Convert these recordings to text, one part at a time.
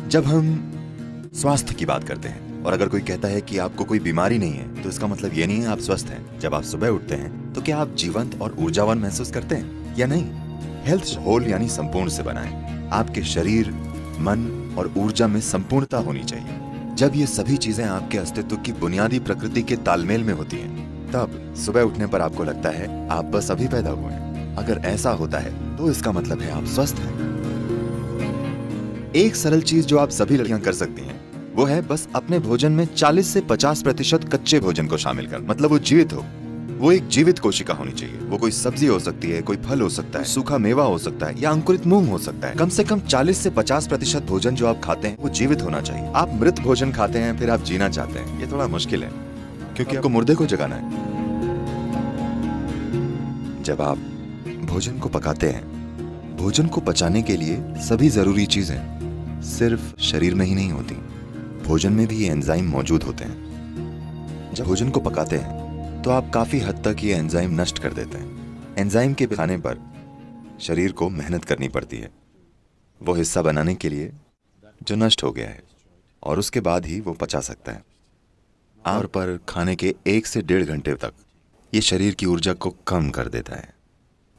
जब हम स्वास्थ्य की बात करते हैं और अगर कोई कहता है कि आपको कोई बीमारी नहीं है तो इसका मतलब ये नहीं है आप स्वस्थ हैं। जब आप सुबह उठते हैं तो क्या आप जीवंत और ऊर्जावान महसूस करते हैं या नहीं? हेल्थ होल यानी संपूर्ण से बना है। आपके शरीर, मन और ऊर्जा में संपूर्णता होनी चाहिए। जब ये सभी चीजें आपके अस्तित्व की बुनियादी प्रकृति के तालमेल में होती हैं, तब सुबह उठने पर आपको लगता है आप बस अभी पैदा हुए हैं। अगर ऐसा होता है तो इसका मतलब है आप स्वस्थ हैं। एक सरल चीज जो आप सभी लड़कियां कर सकती हैं वो है बस अपने भोजन में 40 से 50% कच्चे भोजन को शामिल कर, मतलब वो जीवित हो। वो एक जीवित कोशिका होनी चाहिए। वो कोई सब्जी हो सकती है, कोई फल हो सकता है, सूखा मेवा हो सकता है या अंकुरित मूंग हो सकता है। कम से कम 40 से 50% भोजन जो आप खाते हैं वो जीवित होना चाहिए। आप मृत भोजन खाते हैं फिर आप जीना चाहते हैं, ये थोड़ा मुश्किल है क्योंकि आपको मुर्दे को जगाना है। जब आप भोजन को पकाते हैं, भोजन को पचाने के लिए सभी जरूरी चीजें सिर्फ शरीर में ही नहीं होती, भोजन में भी ये एंजाइम मौजूद होते हैं। जब भोजन को पकाते हैं तो आप काफी हद तक ये एंजाइम नष्ट कर देते हैं। एंजाइम के खाने पर शरीर को मेहनत करनी पड़ती है वो हिस्सा बनाने के लिए जो नष्ट हो गया है, और उसके बाद ही वो पचा सकता है। आमतौर पर खाने के 1 से 1.5 घंटे तक ये शरीर की ऊर्जा को कम कर देता है।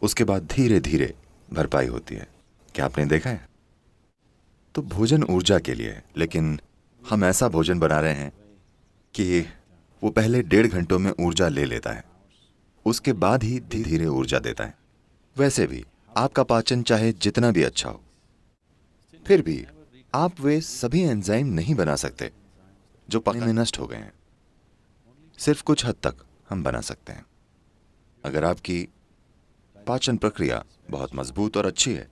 उसके बाद धीरे धीरे भरपाई होती है। क्या आपने देखा है? तो भोजन ऊर्जा के लिए है, लेकिन हम ऐसा भोजन बना रहे हैं कि वो पहले 1.5 घंटों में ऊर्जा ले लेता है, उसके बाद ही धीरे धीरे ऊर्जा देता है। वैसे भी आपका पाचन चाहे जितना भी अच्छा हो, फिर भी आप वे सभी एंजाइम नहीं बना सकते जो पानी में नष्ट हो गए हैं। सिर्फ कुछ हद तक हम बना सकते हैं। अगर आपकी पाचन प्रक्रिया बहुत मजबूत और अच्छी है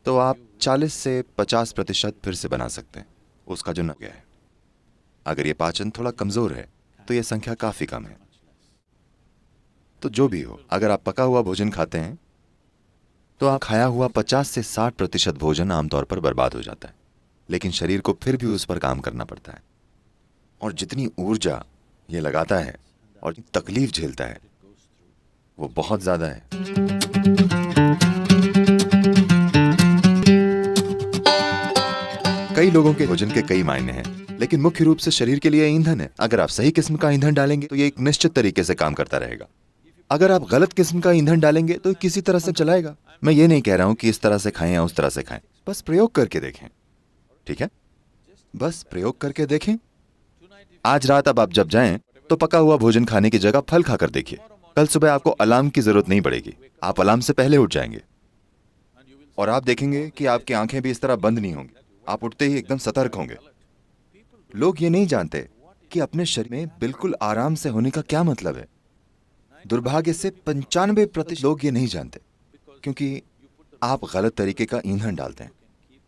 तो आप 40 से 50% फिर से बना सकते हैं उसका जो न गया है। अगर ये पाचन थोड़ा कमजोर है तो यह संख्या काफी कम है। तो जो भी हो, अगर आप पका हुआ भोजन खाते हैं तो आप खाया हुआ 50 से 60% भोजन आमतौर पर बर्बाद हो जाता है, लेकिन शरीर को फिर भी उस पर काम करना पड़ता है। और जितनी ऊर्जा ये लगाता है और तकलीफ झेलता है वो बहुत ज्यादा है। कई लोगों के भोजन के कई मायने हैं, लेकिन मुख्य रूप से शरीर के लिए ईंधन है। अगर आप सही किस्म का ईंधन डालेंगे तो ये एक निश्चित तरीके से काम करता रहेगा। अगर आप गलत किस्म का ईंधन डालेंगे तो किसी तरह से चलाएगा। मैं ये नहीं कह रहा हूं कि इस तरह से खाएं या उस तरह से खाएं, बस प्रयोग करके देखें। ठीक है, बस प्रयोग करके देखें। आज रात अब आप जब जाएं तो पका हुआ भोजन खाने की जगह फल खाकर देखिए। कल सुबह आपको अलार्म की जरूरत नहीं पड़ेगी, आप अलार्म से पहले उठ जाएंगे और आप देखेंगे कि आपकी आंखें भी इस तरह बंद नहीं होंगी। आप उठते ही एकदम सतर्क होंगे। लोग ये नहीं जानते कि अपने शरीर में बिल्कुल आराम से होने का क्या मतलब है। दुर्भाग्य से 95% लोग ये नहीं जानते क्योंकि आप गलत तरीके का ईंधन डालते हैं।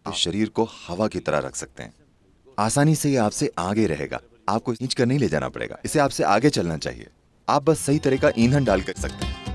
तो शरीर को हवा की तरह रख सकते हैं। आसानी से ये आपसे आगे रहेगा, आपको खींच कर नहीं ले जाना पड़ेगा। इसे आपसे आगे चलना चाहिए। आप बस सही तरह का ईंधन डाल कर सकते हैं।